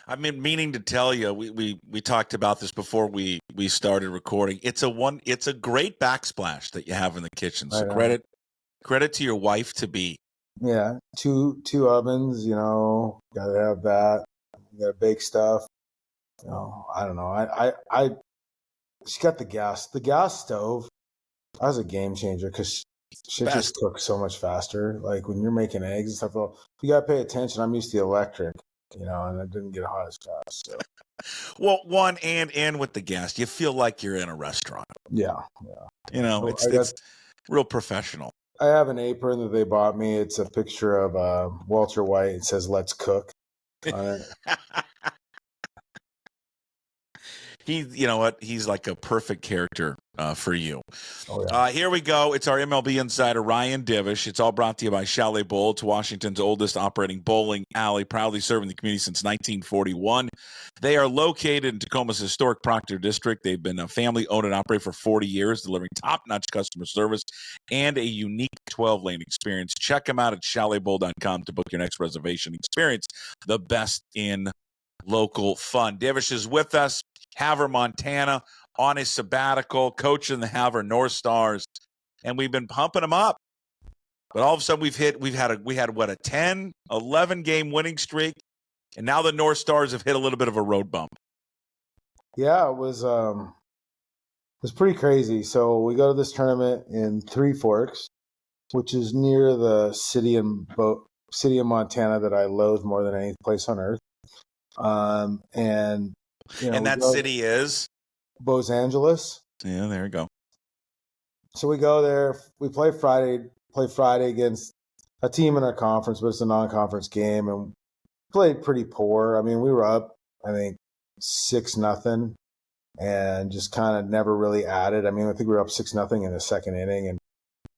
I've been meaning to tell you. We talked about this before we started recording. It's a great backsplash that you have in the kitchen. So credit to your wife to be. Yeah, two ovens. Gotta have that. You gotta bake stuff. I don't know. She got the gas stove. That was a game changer because shit just cooks so much faster. Like when you're making eggs and stuff, you gotta pay attention. I'm used to the electric, and it didn't get hot as fast. So. Well, one and with the gas, you feel like you're in a restaurant. Yeah. It's real professional. I have an apron that they bought me. It's a picture of Walter White. It says "Let's cook" on it. He's like a perfect character for you. Oh, yeah. Here we go. It's our MLB Insider, Ryan Divish. It's all brought to you by Chalet Bowl. It's Washington's oldest operating bowling alley, proudly serving the community since 1941. They are located in Tacoma's historic Proctor District. They've been a family-owned and operated for 40 years, delivering top-notch customer service and a unique 12-lane experience. Check them out at chaletbowl.com to book your next reservation. Experience the best in local fun. Divish is with us. Havre, Montana, on his sabbatical, coaching the Havre North Stars, and we've been pumping them up. But all of a sudden, we had a 10, 11 game winning streak, and now the North Stars have hit a little bit of a road bump. Yeah, it was pretty crazy. So we go to this tournament in Three Forks, which is near the city of Montana that I loathe more than any place on earth. And that city is Los Angeles. Yeah, there you go. So we go there. We play Friday against a team in our conference, but it's a non-conference game, and played pretty poor. I mean, we were up, I think, 6-0, and just kind of never really added. I mean, I think we were up 6-0 in the second inning, and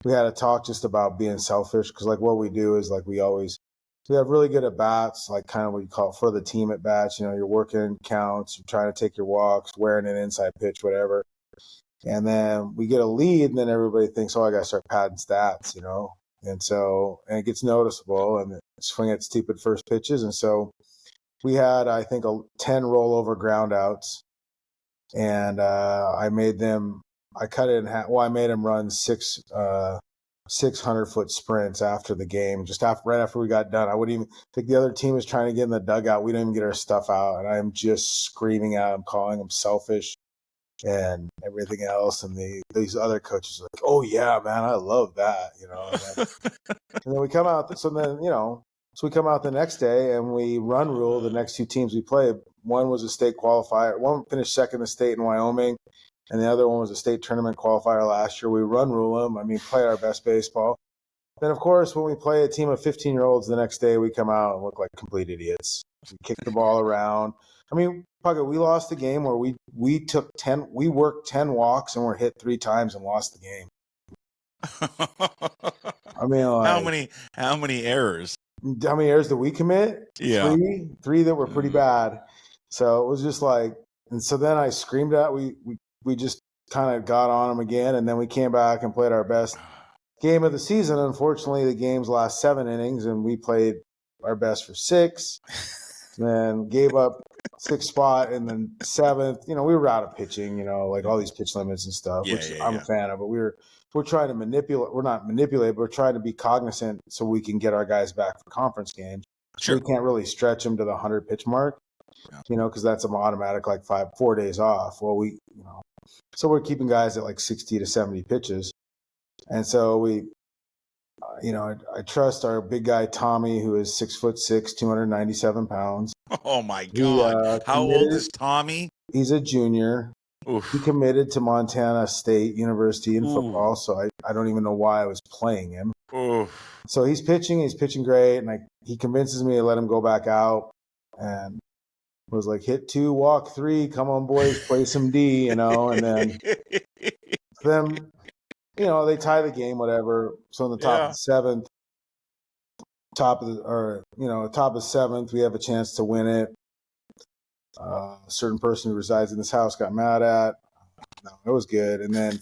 we had a talk just about being selfish because, like, what we do is, like, we have really good at bats, like kind of what you call for the team at bats. You're working counts, you're trying to take your walks, wearing an inside pitch, whatever. And then we get a lead, and then everybody thinks, I got to start padding stats, and it gets noticeable, and swing at stupid first pitches. And so we had, I think, 10 rollover ground outs, and I made them run 600-foot sprints after the game, right after we got done. I wouldn't even think the other team was trying to get in the dugout. We didn't even get our stuff out, and I'm just screaming at them, calling them selfish and everything else. And these other coaches are like, "Oh yeah, man, I love that," And then we come out. So we come out the next day and we run rule the next two teams we played. One was a state qualifier. One finished second in the state in Wyoming, and the other one was a state tournament qualifier last year. We run rule them. I mean, play our best baseball. Then, of course, when we play a team of 15-year-olds the next day, we come out and look like complete idiots. We kick the ball around. I mean, Puckett, we lost the game where we worked 10 walks and were hit 3 times and lost the game. I mean, like, how many errors? How many errors did we commit? Yeah. 3 that were pretty bad. So it was just like, and so then I screamed out. We just kind of got on them again, and then we came back and played our best game of the season. Unfortunately, the games last 7 innings, and we played our best for 6, and then gave up 6th spot in the 7th. We were out of pitching, like all these pitch limits and stuff, I'm a fan of. But we're trying to manipulate. We're not manipulate, but we're trying to be cognizant so we can get our guys back for conference games. Sure. We can't really stretch them to the 100 pitch mark, because that's an automatic like 4 days off. Well, so we're keeping guys at like 60 to 70 pitches. And so I trust our big guy, Tommy, who is 6'6", 297 pounds. Oh my God. How old is Tommy? He's a junior. Oof. He committed to Montana State University in football. So I don't even know why I was playing him. Oof. So he's pitching great. And he convinces me to let him go back out, and was like, hit 2, walk 3, come on boys, play some D, and then they tie the game, whatever. So in the top of the 7th, top of the 7th, we have a chance to win it. A certain person who resides in this house got mad at. No, it was good. And then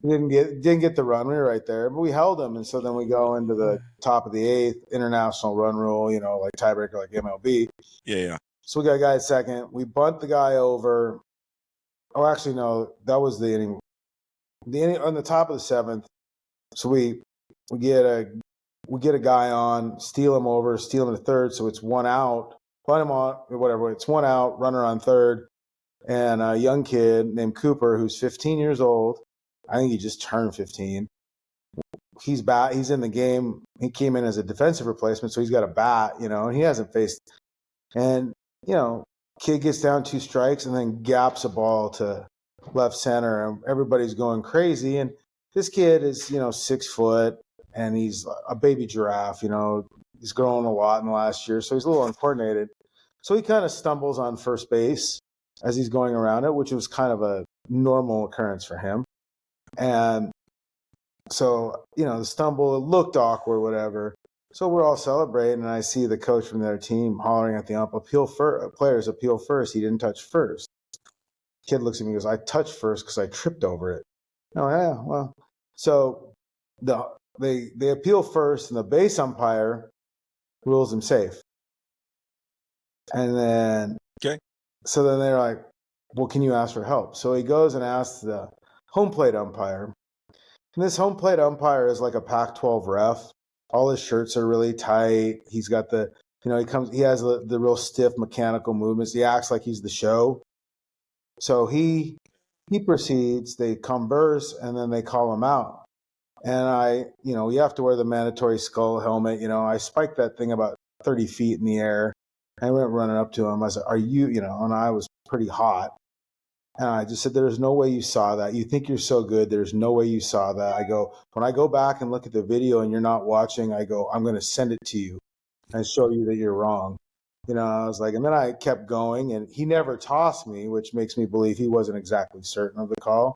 we didn't get the run. We were right there, but we held them. And so then we go into the top of the 8th, international run rule, like tiebreaker, like MLB. Yeah. So we got a guy at second. We bunt the guy over. Oh, actually, no, that was the inning. The inning on the top of the seventh. So we get a guy on, steal him over, steal him to third. So it's 1 out. Bunt him on, whatever. It's 1 out. Runner on third, and a young kid named Cooper, who's 15 years old. I think he just turned 15. He's in the game. He came in as a defensive replacement, so he's got a bat, and he hasn't faced. And kid gets down 2 strikes and then gaps a ball to left center, and everybody's going crazy. And this kid is 6 foot, and he's a baby giraffe. He's grown a lot in the last year, so he's a little uncoordinated. So he kind of stumbles on first base as he's going around it, which was kind of a normal occurrence for him. And so, the stumble, it looked awkward, whatever. So we're all celebrating, and I see the coach from their team hollering at the ump, players appeal first. He didn't touch first. Kid looks at me and goes, I touched first because I tripped over it. Oh, yeah, well. So they appeal first, and the base umpire rules him safe. And then, so then they're like, well, can you ask for help? So he goes and asks the home plate umpire. And this home plate umpire is like a Pac-12 ref. All his shirts are really tight. He's got he has the real stiff mechanical movements. He acts like he's the show. So he proceeds, they converse, and then they call him out. And you have to wear the mandatory skull helmet. I spiked that thing about 30 feet in the air. I went running up to him. I said, are you, and I was pretty hot. And I just said, there's no way you saw that. You think you're so good. There's no way you saw that. I go, when I go back and look at the video and you're not watching, I go, I'm going to send it to you and show you that you're wrong. I was like, and then I kept going, and he never tossed me, which makes me believe he wasn't exactly certain of the call.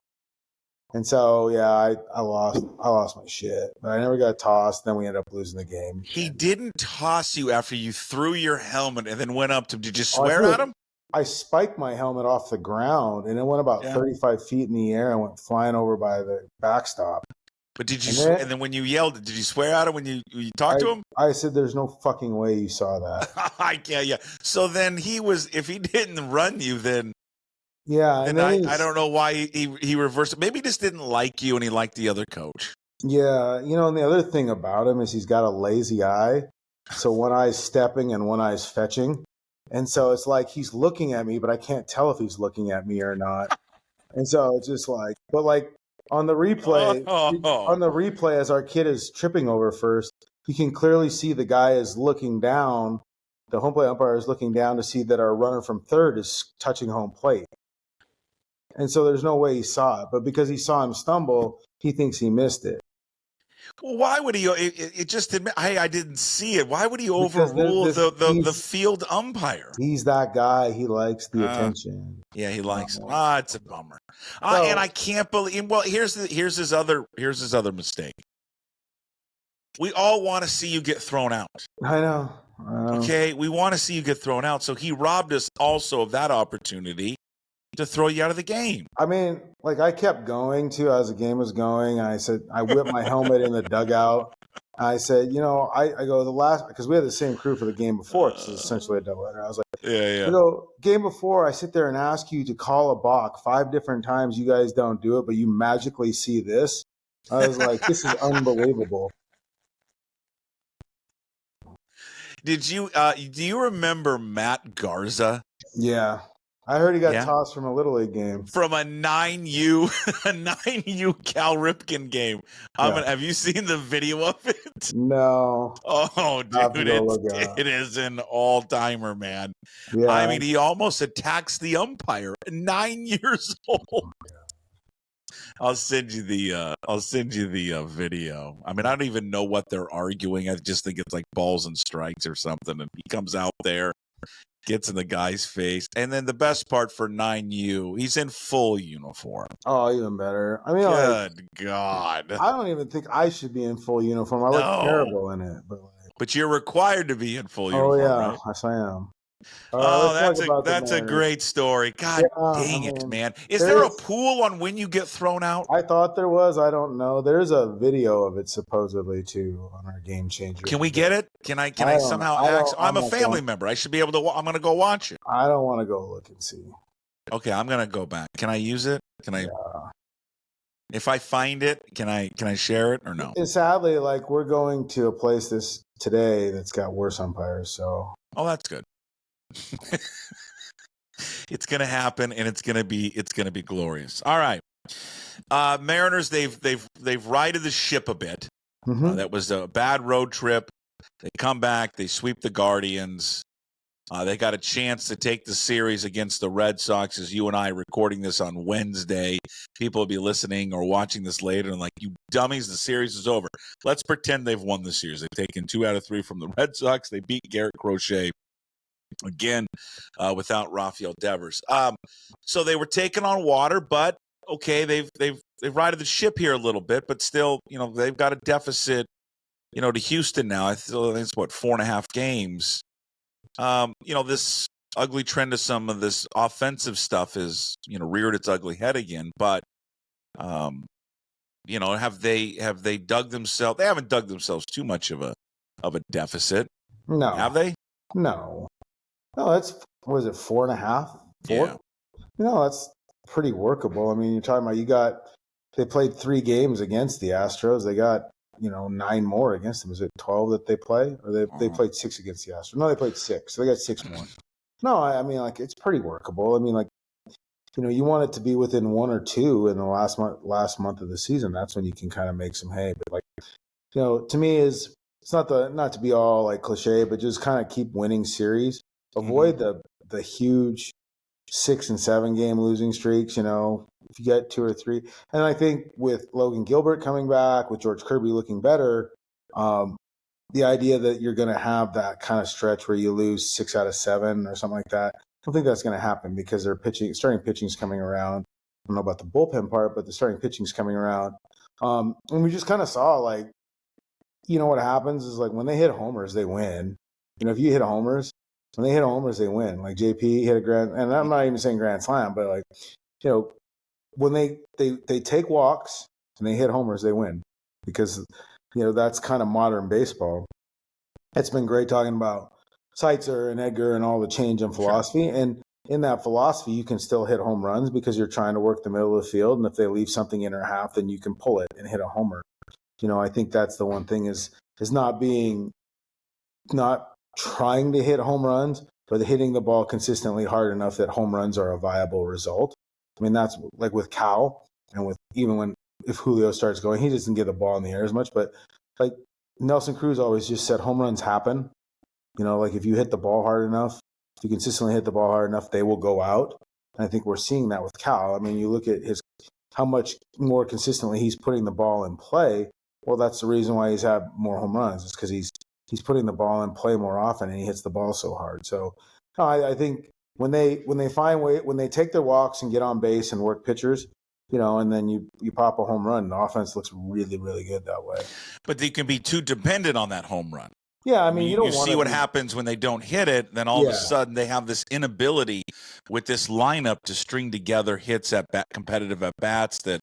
And so, yeah, I lost my shit. But I never got tossed. Then we ended up losing the game. He didn't toss you after you threw your helmet and then went up to him. Did you swear at him? I spiked my helmet off the ground, and it went about 35 feet in the air and went flying over by the backstop. But did you? And then when you yelled, did you swear at him when you talked to him? I said, "There's no fucking way you saw that." Yeah. So then if he didn't run you, then and then I don't know why he reversed it. Maybe he just didn't like you, and he liked the other coach. Yeah, and the other thing about him is he's got a lazy eye. So one eye's stepping and one eye's fetching. And so it's like he's looking at me, but I can't tell if he's looking at me or not. And so it's just like, but like on the replay, as our kid is tripping over first, you can clearly see the guy is looking down. The home plate umpire is looking down to see that our runner from third is touching home plate. And so there's no way he saw it. But because he saw him stumble, he thinks he missed it. Well, why would he? It just admit, I didn't see it. Why would he overrule the field umpire? He's that guy. He likes the attention. Yeah, he likes it. It's a bummer. And I can't believe. Well, here's his other mistake. We all want to see you get thrown out. I know. Okay, we want to see you get thrown out. So he robbed us also of that opportunity to throw you out of the game. I mean, like I kept going too as the game was going. I said, I whipped my helmet in the dugout. I said, I go the last, because we had the same crew for the game before. This is essentially a doubleheader. I was like, game before, I sit there and ask you to call a balk 5 different times. You guys don't do it, but you magically see this. I was like, this is unbelievable. Do you remember Matt Garza? Yeah. I heard he got tossed from a Little League game. From a 9U Cal Ripken game. Have you seen the video of it? No. Oh, dude, it is an all-timer, man. Yeah. I mean, he almost attacks the umpire at 9 years old. I'll send you the video. I mean, I don't even know what they're arguing. I just think it's like balls and strikes or something. And he comes out there, gets in the guy's face. And then the best part for 9U, he's in full uniform. Oh, even better. I mean, good God. I don't even think I should be in full uniform. I look terrible in it. But you're required to be in full uniform. Oh, yeah. Right? Yes, I am. All right, Oh, let's talk about the that's a Mariners. great story. Yeah, God I dang it, mean, man. Is there there a is. pool on when you get thrown out? I thought there was. I don't know. There's a video of it supposedly too on our Game Changers. Can we get it? Can I I don't know. somehow I don't. I'm I'm a not family going. member. I should be able to I'm going to go watch it. I don't want to go look and see. Okay, I'm going to go back. Can I use it? Can I Yeah. If I find it, can I share it or no? And sadly, like we're going to a place this today that's got worse umpires. So Oh, that's good. It's going to happen and it's going to be glorious. All right. Mariners they've righted the ship a bit. That was a bad road trip. They come back, they sweep the Guardians. They got a chance to take the series against the Red Sox as you and I are recording this on Wednesday. People will be listening or watching this later and like, you dummies, the series is over. Let's pretend they've won the series. They've taken 2 out of 3 from the Red Sox. They beat Garrett Crochet again without Rafael Devers. So they were taking on water, but okay, they've righted the ship here a little bit, but still, they've got a deficit, to Houston now. I think it's 4.5 games. This ugly trend of some of this offensive stuff is, reared its ugly head again. But, have they dug themselves? They haven't dug themselves too much of a deficit. no, Have they? no. That's was it 4.5? 4? Yeah. That's pretty workable. I mean, you're talking about they played 3 games against the Astros. They got 9 more against them. Is it 12 that they play, or they played 6 against the Astros? No, they played 6. So they got 6 more. No, I mean, like it's pretty workable. I mean, like you want it to be within 1 or 2 in the last month of the season. That's when you can kind of make some hay. But like to me it's not to be all like cliche, but just kind of keep winning series. Avoid the huge 6 and 7 game losing streaks. If you get 2 or 3, and I think with Logan Gilbert coming back, with George Kirby looking better, the idea that you're going to have that kind of stretch where you lose 6 out of 7 or something like that, I don't think that's going to happen because starting pitching's coming around. I don't know about the bullpen part, but the starting pitching's coming around. And we just kind of saw what happens is like when they hit homers, they win. If you hit homers, when they hit homers, they win. Like JP hit a grand, and I'm not even saying grand slam, but like, when they take walks and they hit homers, they win because, that's kind of modern baseball. It's been great talking about Seitzer and Edgar and all the change in philosophy. Sure. And in that philosophy, you can still hit home runs because you're trying to work the middle of the field. And if they leave something in or half, then you can pull it and hit a homer. I think that's the one thing is not trying to hit home runs, but hitting the ball consistently hard enough that home runs are a viable result. I mean, that's like with Cal and with if Julio starts going, he doesn't get the ball in the air as much, but like Nelson Cruz always just said home runs happen. Like if you hit the ball hard enough, if you consistently hit the ball hard enough, they will go out. And I think we're seeing that with Cal. I mean, you look at how much more consistently he's putting the ball in play. Well, that's the reason why he's had more home runs. It's because he's putting the ball in play more often and he hits the ball so hard. So I think when they take their walks and get on base and work pitchers, and then you pop a home run, the offense looks really, really good that way. But they can be too dependent on that home run. Yeah, I mean, you don't want to see what happens when they don't hit it. Then all of a sudden they have this inability with this lineup to string together hits at competitive at bats that,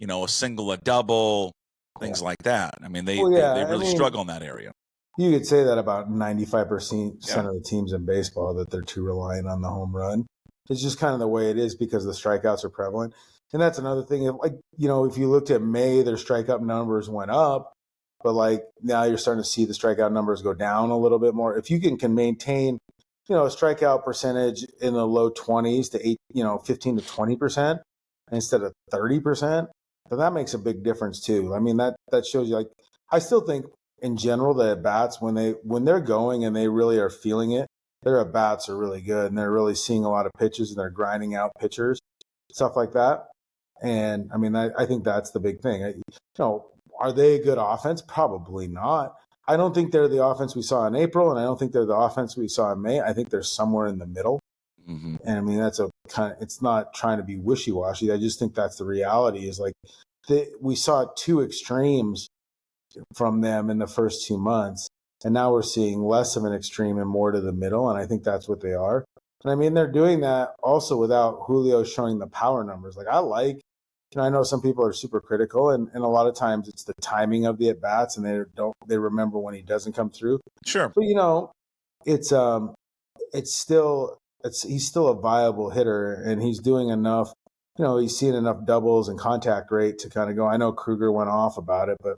a single, a double, things like that. I mean, they really struggle in that area. You could say that about 95% of the teams in baseball, that they're too reliant on the home run. It's just kind of the way it is because the strikeouts are prevalent. And that's another thing. If you looked at May, their strikeout numbers went up, but like now you're starting to see the strikeout numbers go down a little bit more. If you can maintain, a strikeout percentage in the low 20s to 15 to 20% instead of 30%, then that makes a big difference too. I mean, that shows you, like, I still think in general the at-bats, when they're going and they really are feeling it, their at-bats are really good and they're really seeing a lot of pitches and they're grinding out pitchers, stuff like that. And I mean, I think that's the big thing. Are they a good offense? Probably not. I don't think they're the offense we saw in April, and I don't think they're the offense we saw in May. I think they're somewhere in the middle. Mm-hmm. And I mean, it's not trying to be wishy-washy. I just think that's the reality is like we saw 2 extremes from them in the first 2 months. And now we're seeing less of an extreme and more to the middle. And I think that's what they are. And I mean, they're doing that also without Julio showing the power numbers. Like I know some people are super critical, and a lot of times it's the timing of the at bats, and they remember when he doesn't come through. Sure. But he's still a viable hitter, and he's doing enough. He's seeing enough doubles and contact rate to kind of go. I know Kruger went off about it, but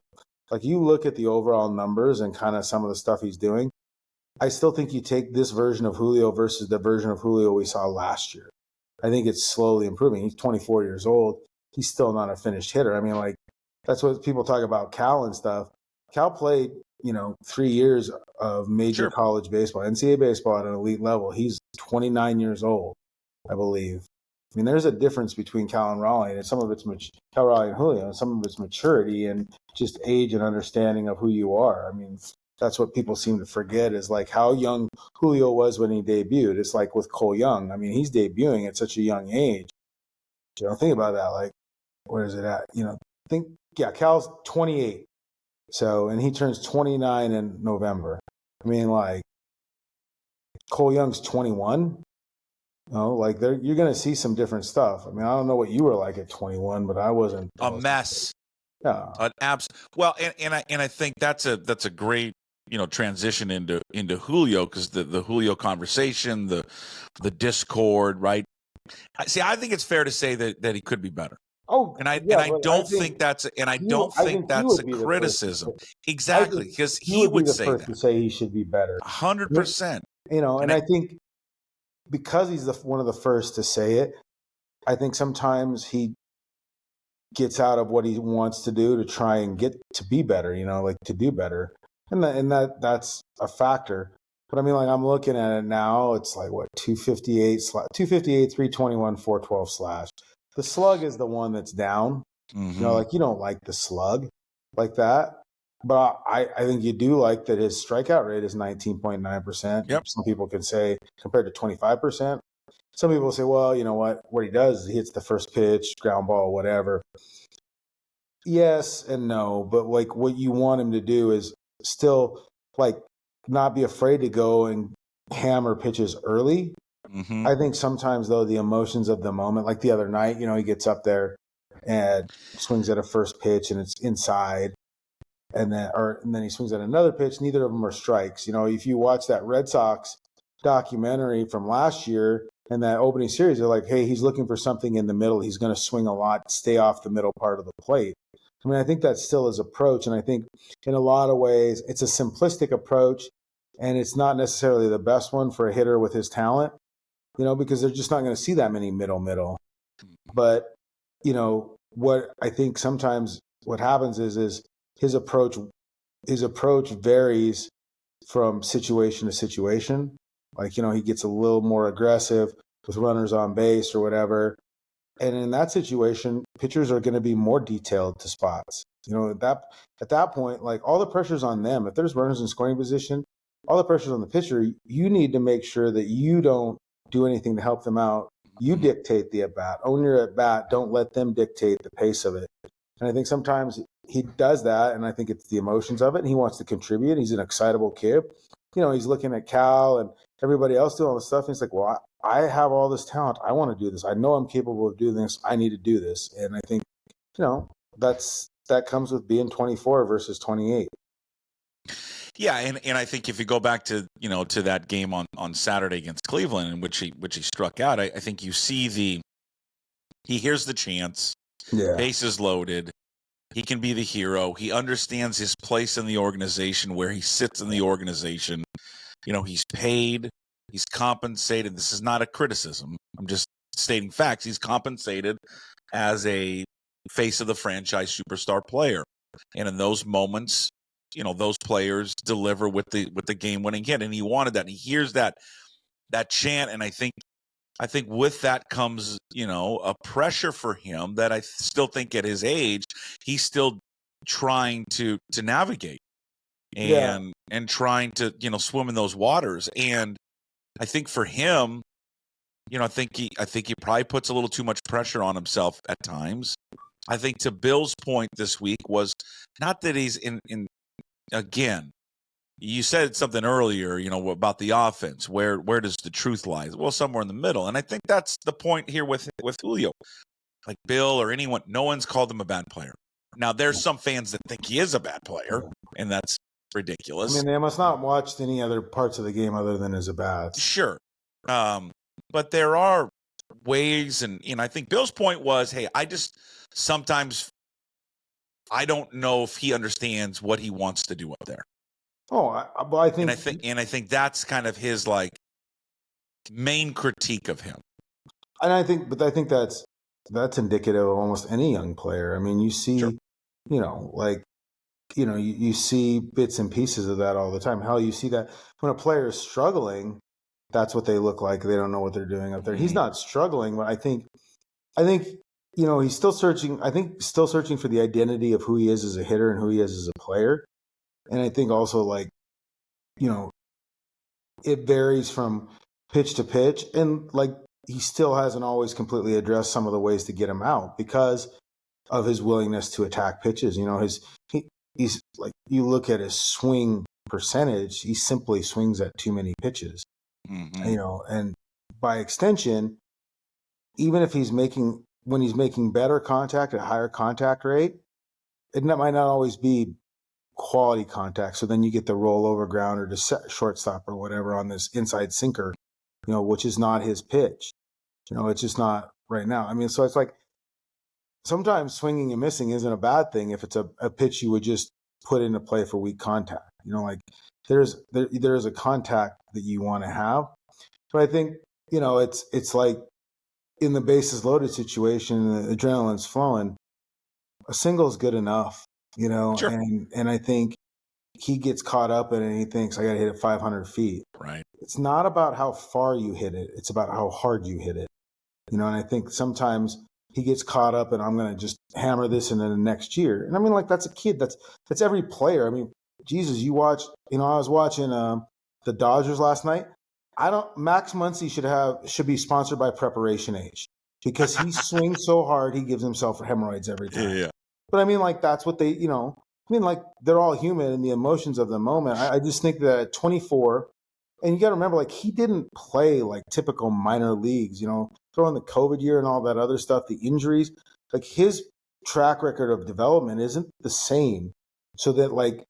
like you look at the overall numbers and kind of some of the stuff he's doing, I still think you take this version of Julio versus the version of Julio we saw last year. I think it's slowly improving. He's 24 years old. He's still not a finished hitter. I mean, like, that's what people talk about Cal and stuff. Cal played, 3 years of major college baseball, NCAA baseball at an elite level. He's 29 years old, I believe. I mean, there's a difference between Cal and Raleigh, and some of it's Cal, Raleigh, and Julio, and some of it's maturity and just age and understanding of who you are. I mean, that's what people seem to forget is like how young Julio was when he debuted. It's like with Cole Young. I mean, he's debuting at such a young age. Think about that. Like, where is it at? Cal's 28. So, and he turns 29 in November. I mean, like, Cole Young's 21. Like you're going to see some different stuff. I mean, I don't know what you were like at 21, but I wasn't. A mess. Yeah. Well, and I think that's a great, transition into Julio, because the Julio conversation, the discord, right? See, I think it's fair to say that he could be better. Oh, and I don't think that's a criticism. Exactly, because he would say first to say he should be better. 100%. And I think because he's one of the first to say it, I think sometimes he gets out of what he wants to do to try and get to be better. Like to do better, and that's a factor. But I mean, like I'm looking at it now, it's like what 258, 321, 412 slash. The slug is the one that's down. Mm-hmm. Like you don't like the slug like that. But I think you do like that his strikeout rate is 19.9%. Yep. Some people can say compared to 25%. Some people say, well, you know what he does is he hits the first pitch, ground ball, whatever. Yes and no, but like what you want him to do is still like not be afraid to go and hammer pitches early. Mm-hmm. I think sometimes though the emotions of the moment, like the other night, he gets up there and swings at a first pitch and it's inside. And then he swings at another pitch. Neither of them are strikes. If you watch that Red Sox documentary from last year and that opening series, they're like, hey, he's looking for something in the middle. He's going to swing a lot, stay off the middle part of the plate. I mean, I think that's still his approach. And I think in a lot of ways, it's a simplistic approach and it's not necessarily the best one for a hitter with his talent, because they're just not going to see that many middle. But, what I think sometimes what happens is his approach varies from situation to situation. Like, he gets a little more aggressive with runners on base or whatever. And in that situation, pitchers are going to be more detailed to spots. At that point, like all the pressure's on them. If there's runners in scoring position, all the pressure's on the pitcher. You need to make sure that you don't do anything to help them out. You dictate the at-bat. Own your at-bat. Don't let them dictate the pace of it. And I think sometimes he does that, and I think it's the emotions of it, and he wants to contribute. He's an excitable kid. He's looking at Cal and everybody else doing all this stuff, and he's like, well, I have all this talent. I want to do this. I know I'm capable of doing this. I need to do this. And I think, that comes with being 24 versus 28. Yeah, and I think if you go back to to that game on Saturday against Cleveland, in which he struck out, I think you see he hears the chants, bases loaded, he can be the hero, he understands his place in the organization, where he sits in the organization, he's paid, he's compensated. This is not a criticism. I'm just stating facts. He's compensated as a face of the franchise superstar player, and in those moments, those players deliver with the game-winning hit, and he wanted that. And he hears that chant, and I think with that comes, a pressure for him that I still think at his age he's still trying to navigate and trying to swim in those waters. And I think for him, I think he probably puts a little too much pressure on himself at times. I think to Bill's point this week was not that he's in again, you said something earlier, about the offense. Where does the truth lie? Well, somewhere in the middle. And I think that's the point here with Julio. Like Bill or anyone, no one's called him a bad player. Now, there's some fans that think he is a bad player, and that's ridiculous. I mean, they must not watched any other parts of the game other than his at-bats. Sure. But there are ways, and I think Bill's point was, hey, sometimes I don't know if he understands what he wants to do up there. Oh, I think that's kind of his main critique of him. And I think that's indicative of almost any young player. I mean, you see, Sure. You see bits and pieces of that all the time. Hell, you see that when a player is struggling, that's what they look like. They don't know what they're doing up there. He's not struggling, but I think, he's still searching. I think still searching for the identity of who he is as a hitter and who he is as a player. And I think also it varies from pitch to pitch, and he still hasn't always completely addressed some of the ways to get him out because of his willingness to attack pitches. He's you look at his swing percentage, he simply swings at too many pitches. And by extension, even if when he's making better contact at higher contact rate, it might not always be quality contact. So then you get the rollover grounder to shortstop or whatever on this inside sinker, which is not his pitch. It's just not right now. I mean, so it's sometimes swinging and missing isn't a bad thing if it's a pitch you would just put into play for weak contact. There's a contact that you want to have. But I think, it's like in the bases loaded situation, the adrenaline's flowing, a single is good enough, Sure. And I think he gets caught up in it and he thinks, I got to hit it 500 feet. Right. It's not about how far you hit it. It's about how hard you hit it. And I think sometimes he gets caught up and I'm going to just hammer this into the next year. And I mean, that's a kid. That's every player. I mean, Jesus, you watch, I was watching the Dodgers last night. Max Muncy should be sponsored by Preparation Age because he swings so hard, he gives himself hemorrhoids every time. Yeah. But I mean, that's what they, they're all human in the emotions of the moment. I just think that at 24, and you got to remember, he didn't play typical minor leagues, throwing the COVID year and all that other stuff, the injuries, his track record of development isn't the same. So that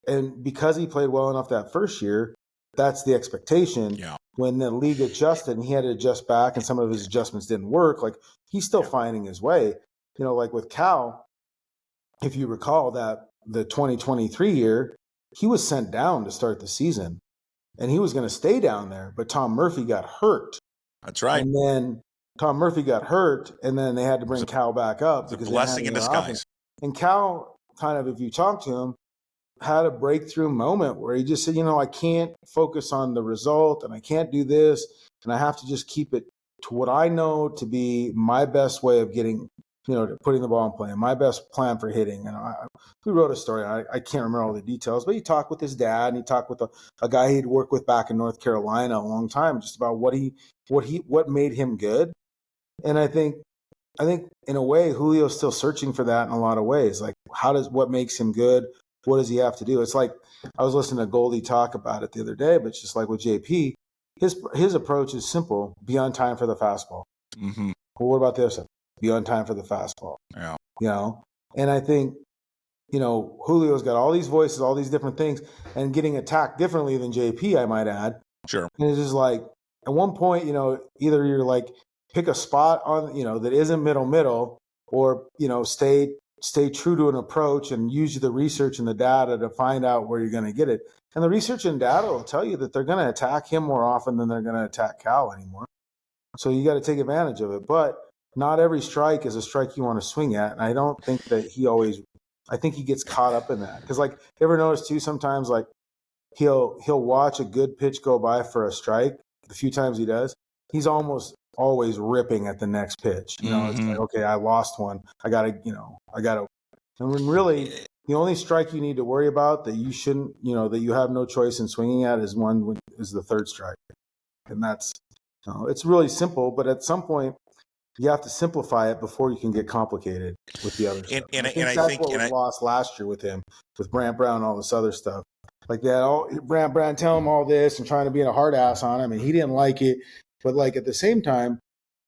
and because he played well enough that first year, that's the expectation. Yeah. When the league adjusted and he had to adjust back and some of his adjustments didn't work, he's still finding his way. With Cal, if you recall that the 2023 year, he was sent down to start the season and he was going to stay down there, but Tom Murphy got hurt. That's right. And then Tom Murphy got hurt and then they had to bring Cal back up. It's a blessing in disguise. And Cal kind of, if you talk to him, had a breakthrough moment where he just said, I can't focus on the result and I can't do this. And I have to just keep it to what I know to be my best way of getting, putting the ball in play, and my best plan for hitting. And we wrote a story. I can't remember all the details, but he talked with his dad and he talked with a guy he'd worked with back in North Carolina a long time, just about what made him good. And I think in a way, Julio's still searching for that in a lot of ways. What makes him good? What does he have to do? It's I was listening to Goldie talk about it the other day, but it's just with JP, his approach is simple: be on time for the fastball. Mm-hmm. Well, what about this? Be on time for the fastball. Yeah. And I think, Julio's got all these voices, all these different things, and getting attacked differently than JP, I might add. Sure. And it's just at one point, either you're pick a spot on, that isn't middle, or, stay true to an approach and use the research and the data to find out where you're going to get it. And the research and data will tell you that they're going to attack him more often than they're going to attack Cal anymore. So you got to take advantage of it. But not every strike is a strike you want to swing at. And I don't think that I think he gets caught up in that. Because ever notice too, sometimes he'll watch a good pitch go by for a strike. The few times he does, he's almost always ripping at the next pitch. It's okay, I lost one. I gotta. And when really the only strike you need to worry about that you shouldn't, that you have no choice in swinging at is the third strike. And that's, it's really simple, but at some point you have to simplify it before you can get complicated with the other stuff. I think that's what was lost last year with him, with Brant Brown and all this other stuff. like that. Oh, Brand, tell him all this and trying to be a hard ass on him, and he didn't like it. But like at the same time,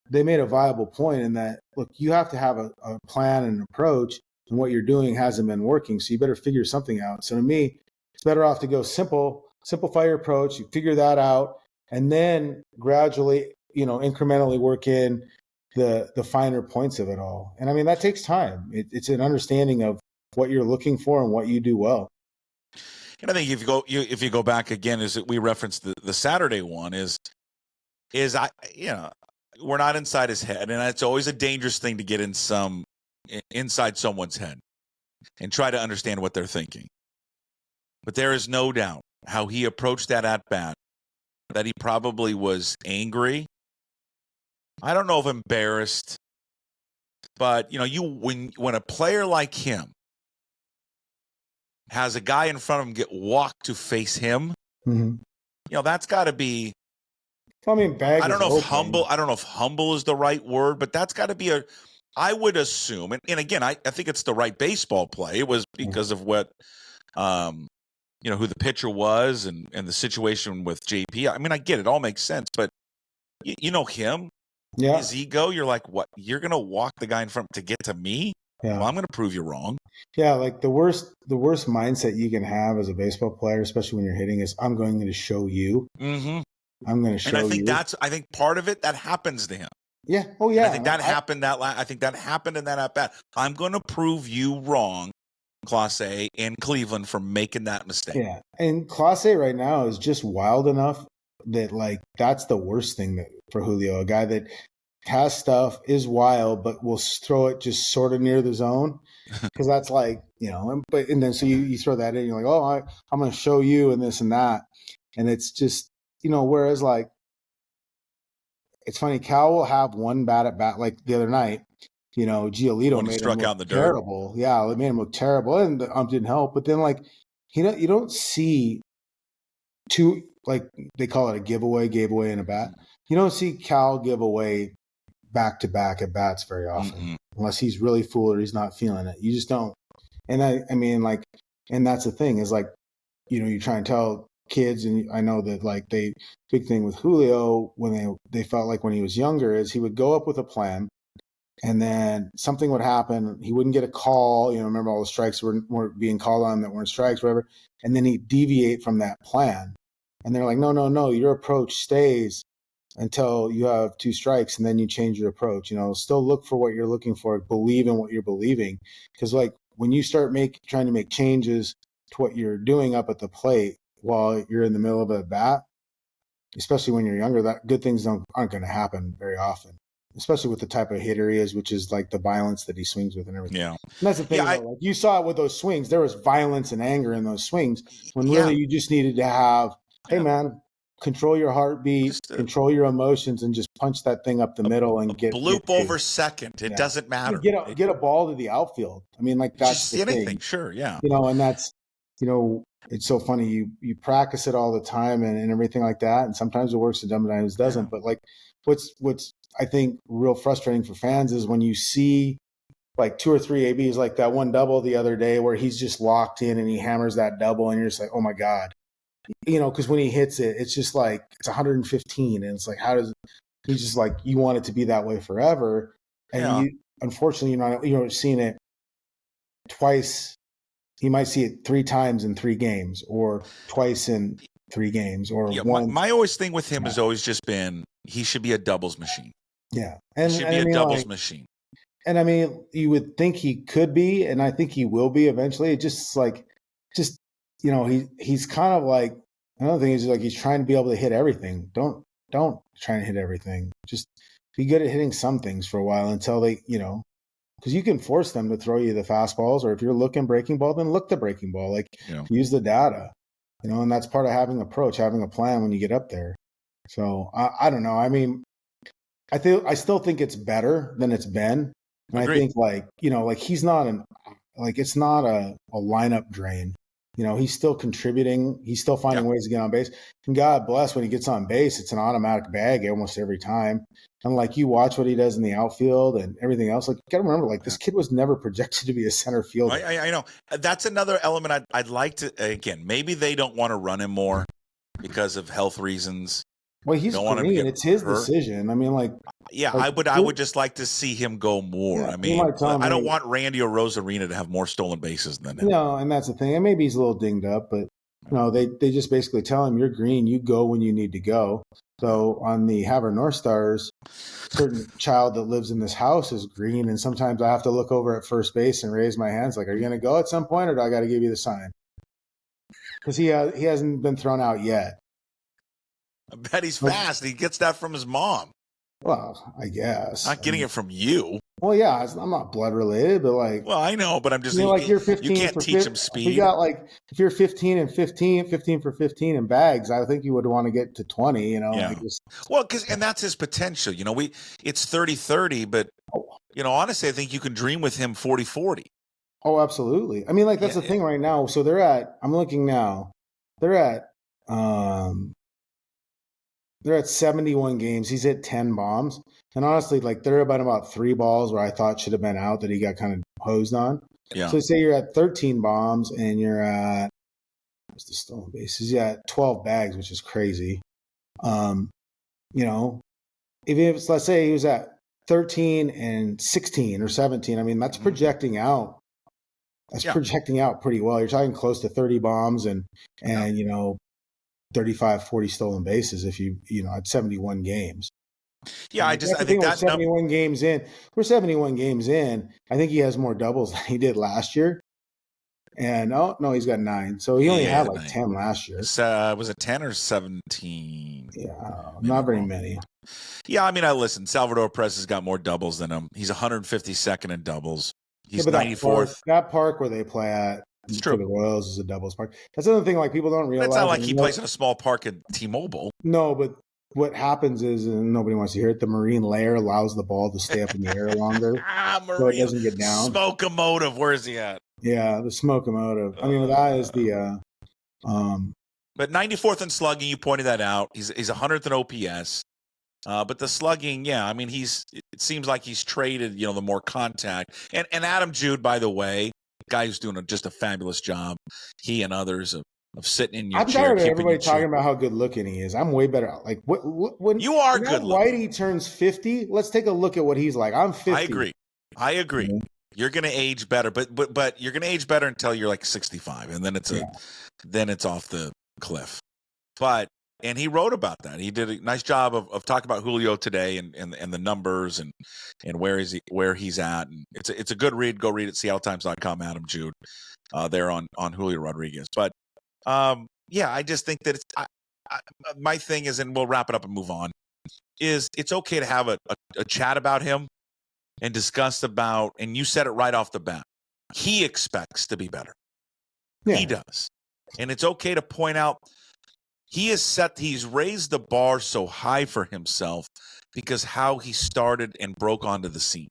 they made a viable point in that, look, you have to have a plan and an approach, and what you're doing hasn't been working, so you better figure something out. So to me, it's better off to go simplify your approach, you figure that out, and then gradually, incrementally work in the finer points of it all. And I mean, that takes time. It's an understanding of what you're looking for and what you do well. And I think if you go back again, is that we referenced the Saturday one is we're not inside his head, and it's always a dangerous thing to get inside someone's head and try to understand what they're thinking. But there is no doubt how he approached that at bat, that he probably was angry. I don't know if embarrassed, but when a player like him has a guy in front of him get walked to face him, that's got to be. I mean, I don't know if humble is the right word, but that's got to be I would assume, and again, I think it's the right baseball play. It was because of what, who the pitcher was and the situation with JP. I mean, I get it, all makes sense, but him, his ego. You're like, what? You're gonna walk the guy in front to get to me? Yeah. Well, I'm gonna prove you wrong. Yeah, like the worst mindset you can have as a baseball player, especially when you're hitting, is I'm going to show you. Mm-hmm. I'm going to show you. And I think part of it that happens to him. Yeah. Oh, yeah. And I think that happened. I think that happened in that at bat. I'm going to prove you wrong, Clase in Cleveland, for making that mistake. Yeah, and Clase right now is just wild enough that that's the worst thing for Julio. A guy that has stuff, is wild, but will throw it just sort of near the zone, because that's and then so you throw that in, you're like, oh, I'm going to show you and this and that, and it's just. Whereas it's funny, Cal will have one bat at bat, like the other night, Giolito made him look terrible. Yeah, it made him look terrible, and the ump didn't help. But then, you don't see two, they call it a gave away in a bat. You don't see Cal give away back-to-back at bats very often, unless he's really full or he's not feeling it. You just don't. And I mean, and that's the thing is you try and tell kids, and I know that big thing with Julio when they felt like when he was younger is he would go up with a plan, and then something would happen. He wouldn't get a call. Remember all the strikes weren't being called on that weren't strikes, whatever. And then he'd deviate from that plan. And they're like, no, your approach stays until you have 2 strikes, and then you change your approach. Still look for what you're looking for, believe in what you're believing. Because when you start trying to make changes to what you're doing up at the plate while you're in the middle of a bat, especially when you're younger, that good things aren't going to happen very often, especially with the type of hitter he is, which is the violence that he swings with and everything. Yeah. And that's the thing. You saw it with those swings. There was violence and anger in those swings when really you just needed to have, hey, man, control your heartbeat, control your emotions, and just punch that thing up the middle and get bloop over second. It doesn't matter. Get a ball to the outfield. I mean, that's just the anything. thing. Sure, yeah. And that's, it's so funny. You practice it all the time and everything like that. And sometimes it works and sometimes it doesn't. Yeah. But what's I think real frustrating for fans is when you see 2 or 3 ABs, like that one double the other day where he's just locked in and he hammers that double and you're just like, oh my God, because when he hits it, it's just it's 115. And it's how does he's just you want it to be that way forever. And unfortunately, you're not seeing it twice. He might see it 3 times in 3 games, or twice in 3 games, or one. My always thing with him has always just been he should be a doubles machine. Yeah, and he should be a doubles machine. And I mean, you would think he could be, and I think he will be eventually. It just he's kind of another thing is he's trying to be able to hit everything. Don't try and hit everything. Just be good at hitting some things for a while until they, because you can force them to throw you the fastballs, or if you're looking breaking ball, then look the breaking ball. Use the data, and that's part of having an approach, having a plan when you get up there. So I don't know. I mean, I still think it's better than it's been. And agreed. I think he's not it's not a lineup drain. he's still contributing. He's still finding ways to get on base. And God bless, when he gets on base, it's an automatic bag almost every time. And like, you watch what he does in the outfield and everything else. Like, you got to remember, like, this kid was never projected to be a center fielder. I know. That's another element I'd like to, again, maybe they don't want to run him more because of health reasons. Well, he's green. It's his decision. I mean, like, I would just like to see him go more. Yeah, I mean, I don't want Randy or Rosarina to have more stolen bases than him. No, and that's the thing. And maybe he's a little dinged up, but they just basically tell him, you're green, you go when you need to go. So on the Havre North Stars, certain child that lives in this house is green, and sometimes I have to look over at first base and raise my hands like, are you going to go at some point, or do I got to give you the sign? Because he hasn't been thrown out yet. I bet he's fast. He gets that from his mom. Well, I guess. Not getting it from you. Well, yeah, I'm not blood related, but like. Well, I know, but I'm just like, you're 15. You can't teach him speed. You got, like, if you're 15 for 15 in bags, I think you would want to get to 20. Yeah. Well, and that's his potential. It's 30-30, but honestly, I think you can dream with him 40-40. Oh, absolutely. I mean, like, that's the thing right now. So I'm looking now. They're at 71 games. He's hit 10 bombs. And honestly, like, they're about 3 balls where I thought should have been out that he got kind of hosed on. Yeah. So say you're at 13 bombs and you're at, what's the stolen bases? Yeah, 12 bags, which is crazy. If it's, let's say he was at 13 and 16 or 17, I mean, that's projecting out. That's projecting out pretty well. You're talking close to 30 bombs and 35, 40 stolen bases if you at 71 games. Yeah, I think that's 71 games in. We're 71 games in. I think he has more doubles than he did last year. And no, he's got 9. So he only had like 10 last year. Was it 10 or 17? Yeah, not very many. Yeah, I mean, listen, Salvador Perez has got more doubles than him. He's 152nd in doubles. He's 94th. That park where they play at for the Royals is a doubles park. That's another thing, like, people don't realize. It's not like he plays in a small park at T-Mobile. No, but what happens is, and nobody wants to hear it, the marine layer allows the ball to stay up in the air longer. So it doesn't get down. Smoke-a-motive. Where is he at? Yeah, the smoke-a-motive. I mean, that is the but 94th in slugging, you pointed that out. He's 100th in OPS. But the slugging, I mean, it seems like he's traded, the more contact. And Adam Jude, by the way, guy who's doing just a fabulous job. He and others of sitting in your chair. I'm tired of everybody talking about how good looking he is. I'm way better. Like, when you are good looking. Whitey turns 50, let's take a look at what he's like. I'm 50. I agree. Mm-hmm. You're going to age better, but you're going to age better until you're like 65, and then it's off the cliff. And he wrote about that. He did a nice job of talking about Julio today and the numbers and where he's at. And it's a good read. Go read it. SeattleTimes.com. Adam Jude there on Julio Rodriguez. But I just think that my thing is, and we'll wrap it up and move on. Is it's okay to have a chat about him and discuss about. And you said it right off the bat. He expects to be better. Yeah. He does, and it's okay to point out. He's raised the bar so high for himself because how he started and broke onto the scene.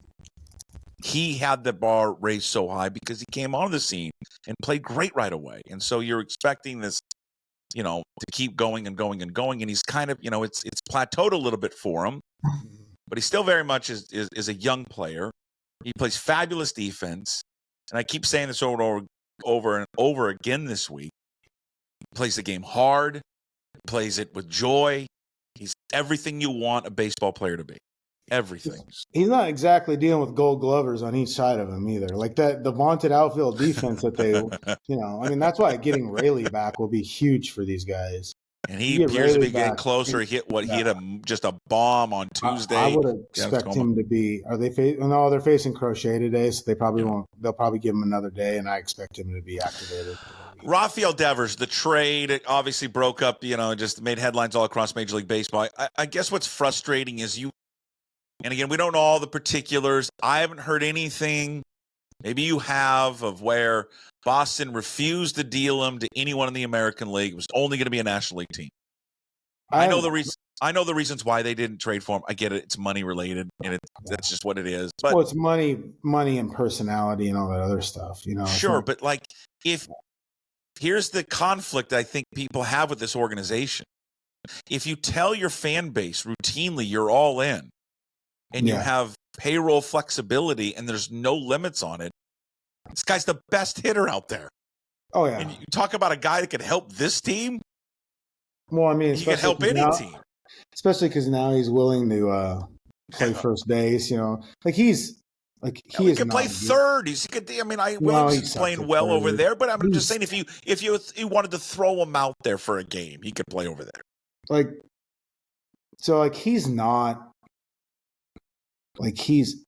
He had the bar raised so high because he came onto the scene and played great right away. And so you're expecting this, to keep going and going and going. And he's kind of, it's plateaued a little bit for him, but he still very much is a young player. He plays fabulous defense. And I keep saying this over and over again this week. He plays the game hard. Plays it with joy. He's everything you want a baseball player to be. Everything. He's not exactly dealing with gold glovers on each side of him either. Like the vaunted outfield defense that they, I mean, that's why getting Rayleigh back will be huge for these guys. And he appears to be getting closer. He hit just a bomb on Tuesday. I would expect him to be. Are they? No, they're facing Crochet today, so they probably won't. They'll probably give him another day, and I expect him to be activated. Rafael Devers, the trade obviously broke up. Just made headlines all across Major League Baseball. I guess what's frustrating is and again, we don't know all the particulars. I haven't heard anything. Maybe you have of where Boston refused to deal him to anyone in the American League. It was only going to be a National League team. I know the reason. I know the reasons why they didn't trade for him. I get it. It's money related, and that's just what it is. But it's money and personality and all that other stuff. Sure, but like if here's the conflict I think people have with this organization. If you tell your fan base routinely you're all in and you have payroll flexibility and there's no limits on it, this guy's the best hitter out there. Oh, yeah. And you talk about a guy that could help this team. Well, I mean, he could help any team. Especially because now he's willing to play first base, you know. Like he can play third. He's playing well third. Over there, but I'm just saying if you wanted to throw him out there for a game, he could play over there. He's not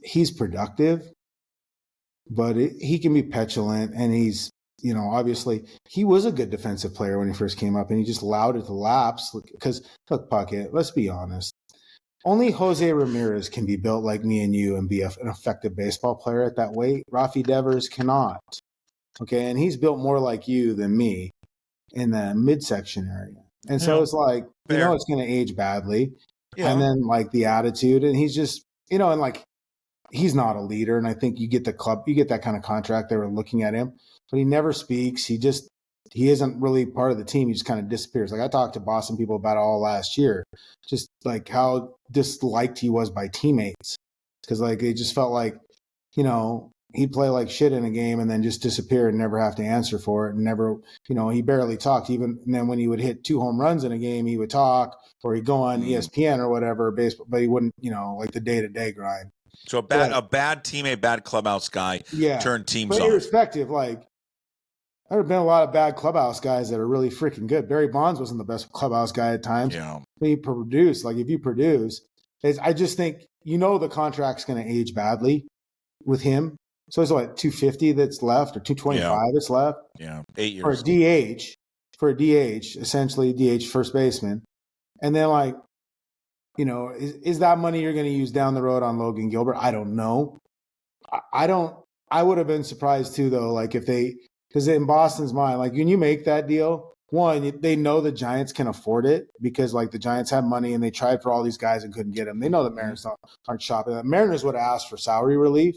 he's productive, but he can be petulant, and he's, you know, obviously he was a good defensive player when he first came up, and he just allowed it to lapse. Because look, Puckett, let's be honest. Only Jose Ramirez can be built like me and you and be an effective baseball player at that weight. Rafael Devers cannot. Okay, and he's built more like you than me in the midsection area. And so it's like, you know, it's going to age badly. Yeah. And then like the attitude, and he's just, you know, and like he's not a leader. And I think you get that kind of contract. They were looking at him, but he never speaks. He isn't really part of the team. He just kind of disappears. Like I talked to Boston people about it all last year, just like how disliked he was by teammates. Because like it just felt like, you know, he'd play like shit in a game and then just disappear and never have to answer for it. And never, you know, he barely talked. Even and then when he would hit 2 home runs in a game, he would talk, or he'd go on ESPN or whatever, baseball, but he wouldn't, you know, like the day-to-day grind. So a bad teammate, bad clubhouse guy turned teams off. Irrespective, like, there have been a lot of bad clubhouse guys that are really freaking good. Barry Bonds wasn't the best clubhouse guy at times. Yeah. But he produced. Like, if you produce, I just think, you know, the contract's going to age badly with him. So it's what, 250 that's left, or 225 that's left? Yeah, 8 years. For a DH, essentially DH first baseman. And then, like, you know, is that money you're going to use down the road on Logan Gilbert? I don't know. I would have been surprised too, though, like if they, because in Boston's mind, like when you make that deal, one, they know the Giants can afford it because like the Giants have money and they tried for all these guys and couldn't get them. They know the Mariners aren't shopping. The Mariners would have asked for salary relief,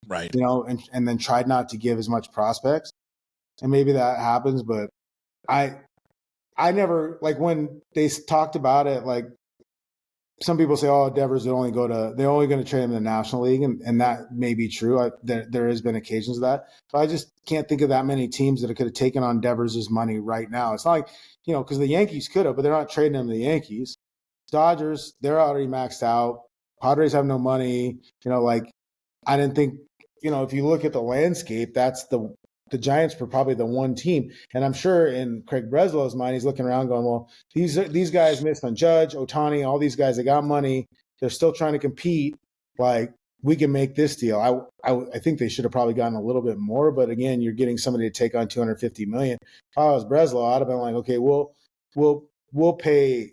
right? You know, and then tried not to give as much prospects, and maybe that happens. But I never, like when they talked about it, like some people say, oh, Devers they're only going to trade him in the National League, and that may be true. There has been occasions of that, but I just can't think of that many teams that could have taken on Devers' money right now. It's not like, you know, because the Yankees could have, but they're not trading him to the Yankees. Dodgers, they're already maxed out. Padres have no money. You know, like I didn't think, you know, if you look at the landscape, that's the Giants were probably the one team. And I'm sure in Craig Breslow's mind, he's looking around going, well, these guys missed on Judge, Ohtani, all these guys that got money. They're still trying to compete. Like, we can make this deal. I think they should have probably gotten a little bit more. But again, you're getting somebody to take on $250 million. If I was Breslow, I'd have been like, okay, we'll pay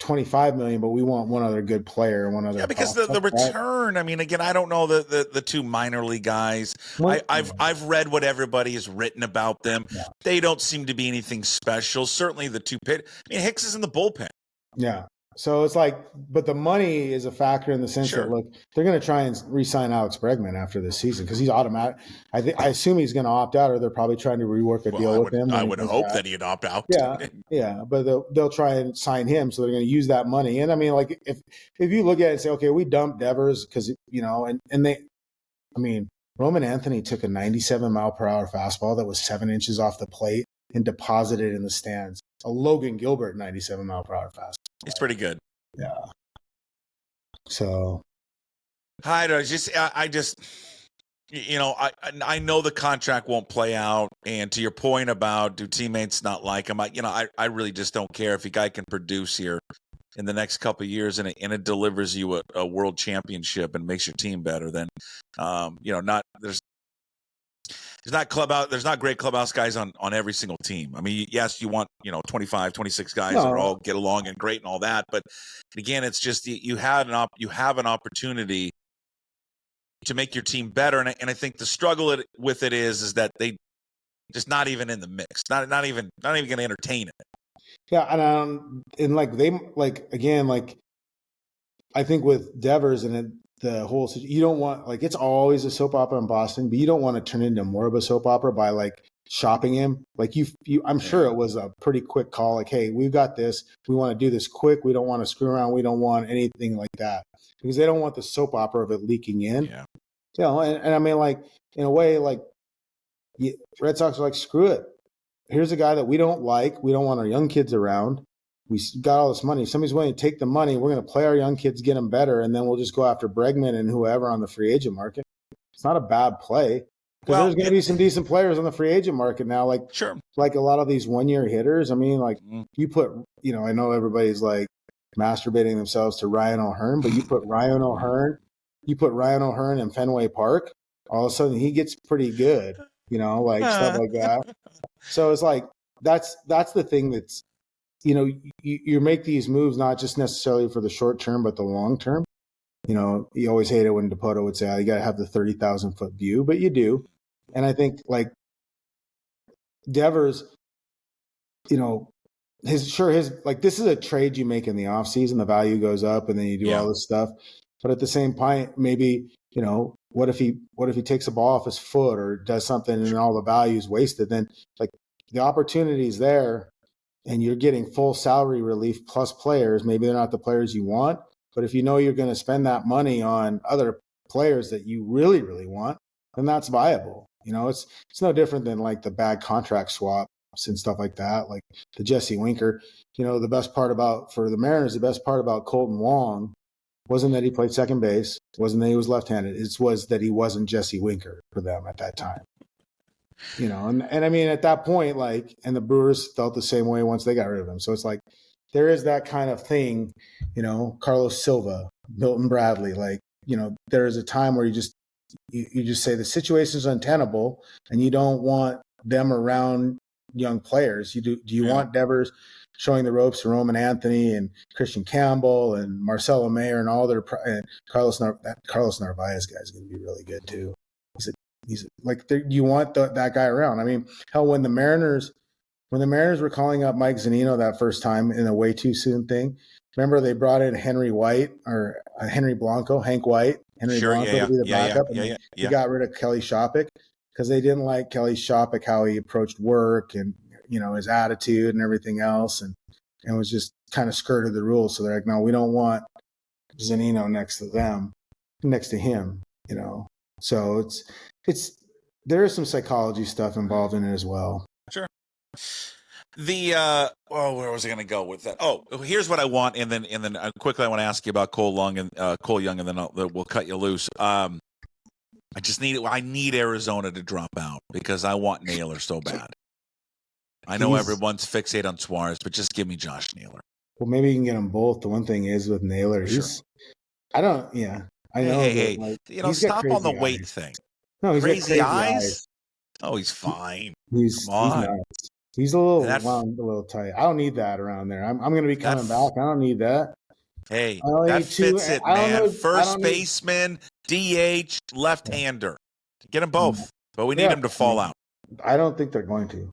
$25 million, but we want one other good player, one other. Yeah, because the return. I mean, again, I don't know the two minor league guys. I've read what everybody has written about them. Yeah. They don't seem to be anything special. Certainly the two pit. I mean, Hicks is in the bullpen. Yeah. So it's like, but the money is a factor in the sense that, look, they're going to try and re-sign Alex Bregman after this season because he's automatic. I assume he's going to opt out, or they're probably trying to rework a deal with him. I would hope that he'd opt out. Yeah, but they'll try and sign him, so they're going to use that money. And I mean, like if you look at it and say, okay, we dumped Devers because, you know, and they, I mean, Roman Anthony took a 97-mile-per-hour fastball that was 7 inches off the plate and deposited in the stands. A Logan Gilbert 97-mile-per-hour fastball. He's pretty good. Yeah. So. I just, you know, I know the contract won't play out. And to your point about do teammates not like him, I really just don't care if a guy can produce here in the next couple of years and it delivers you a world championship and makes your team better. Then, you know, there's not great clubhouse guys on every single team. I mean, yes, you want, you know, 25, 26 guys that all get along and great and all that. But again, it's just you have an opportunity to make your team better. And I think the struggle with it is that they just not even in the mix, not even going to entertain it. Yeah, and like they like again like I think with Devers and the whole, you don't want, like, it's always a soap opera in Boston, but you don't want to turn into more of a soap opera by like shopping him. Like I'm sure it was a pretty quick call. Like, hey, we've got this. We want to do this quick. We don't want to screw around. We don't want anything like that because they don't want the soap opera of it leaking in. Yeah. And I mean, like in a way, like Red Sox are like, screw it. Here's a guy that we don't like. We don't want our young kids around. We got all this money. If somebody's willing to take the money, we're going to play our young kids, get them better, and then we'll just go after Bregman and whoever on the free agent market. It's not a bad play because there's going to be some decent players on the free agent market now. Like, like a lot of these 1-year hitters. I mean, like you put, I know everybody's like masturbating themselves to Ryan O'Hearn, but you put Ryan O'Hearn in Fenway Park, all of a sudden he gets pretty good, like stuff like that. So it's like that's the thing that's, you make these moves not just necessarily for the short term, but the long term. You always hate it when Dipoto would say, oh, you got to have the 30,000-foot view, but you do. And I think like Devers, this is a trade you make in the off season. The value goes up and then you do all this stuff. But at the same point, maybe, what if he takes a ball off his foot or does something and all the value is wasted? Then like the opportunity's there and you're getting full salary relief plus players. Maybe they're not the players you want, but if you're going to spend that money on other players that you really, really want, then that's viable. It's no different than like the bad contract swaps and stuff like that. Like the Jesse Winker, the best part about Colton Wong wasn't that he played second base, wasn't that he was left-handed. It was that he wasn't Jesse Winker for them at that time. And I mean, at that point, like, and the Brewers felt the same way once they got rid of him. So it's like, there is that kind of thing, Carlos Silva, Milton Bradley, like, there is a time where you just say the situation is untenable and you don't want them around young players. Do you want Devers showing the ropes to Roman Anthony and Christian Campbell and Marcelo Mayer and all their, and Carlos Narvaez guy is going to be really good too. He's like, you want that guy around. I mean, hell, when the Mariners were calling up Mike Zunino that first time in a way too soon thing, remember they brought in Henry White or Henry Blanco, Hank White, Henry Blanco to be the backup. And they got rid of Kelly Shoppach because they didn't like Kelly Shoppach, how he approached work and, his attitude and everything else. And was just kind of skirted the rules. So they're like, no, we don't want Zunino next to him, So there is some psychology stuff involved in it as well. Sure. Where was I going to go with that? Oh, here's what I want, and then quickly I want to ask you about Cole Young, and then we'll cut you loose. I need Arizona to drop out because I want Naylor so bad. I know everyone's fixated on Suarez, but just give me Josh Naylor. Well, maybe you can get them both. The one thing is with Naylor, I know. Hey, stop on the weight thing. No, he's crazy eyes. Oh, he's fine. He's nice. He's a little wound, a little tight. I don't need that around there. I'm going to be coming back. I don't need that. Hey, that fits it, man. First baseman, DH, left-hander. Get them both, but we need them to fall out. I don't think they're going to.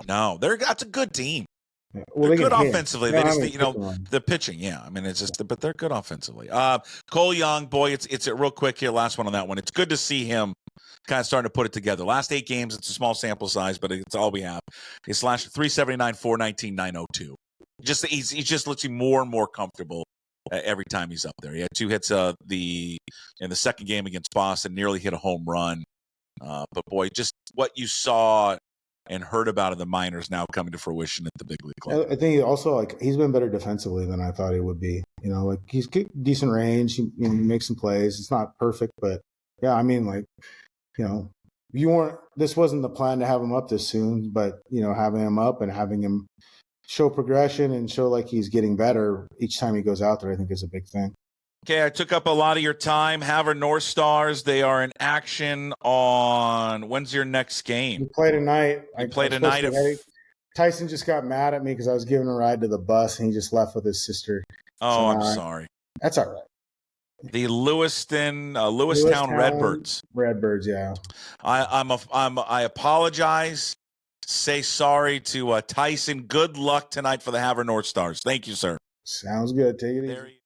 No, that's a good team. Well, they're good offensively. They just, the pitching. Yeah, I mean, it's just, but they're good offensively. Cole Young, boy, it's a real quick here. Last one on that one. It's good to see him kind of starting to put it together. Last 8 games, it's a small sample size, but it's all we have. He slashed 379, 419, 902. He just looks more and more comfortable every time he's up there. He had 2 hits in the second game against Boston, nearly hit a home run. But boy, just what you saw and heard about in the minors now coming to fruition at the big league club. I think also he's been better defensively than I thought he would be. He's good, decent range. He makes some plays. It's not perfect, but yeah, I mean, this wasn't the plan to have him up this soon, but having him up and having him show progression and show like he's getting better each time he goes out there, I think is a big thing. Okay, I took up a lot of your time. Havre North Stars, they are in action on, when's your next game? We play tonight. Tyson just got mad at me because I was giving a ride to the bus and he just left with his sister. Oh, I'm sorry. That's all right. The Lewistown Redbirds. Redbirds, yeah. I apologize. Say sorry to Tyson. Good luck tonight for the Havre North Stars. Thank you, sir. Sounds good. Take it easy.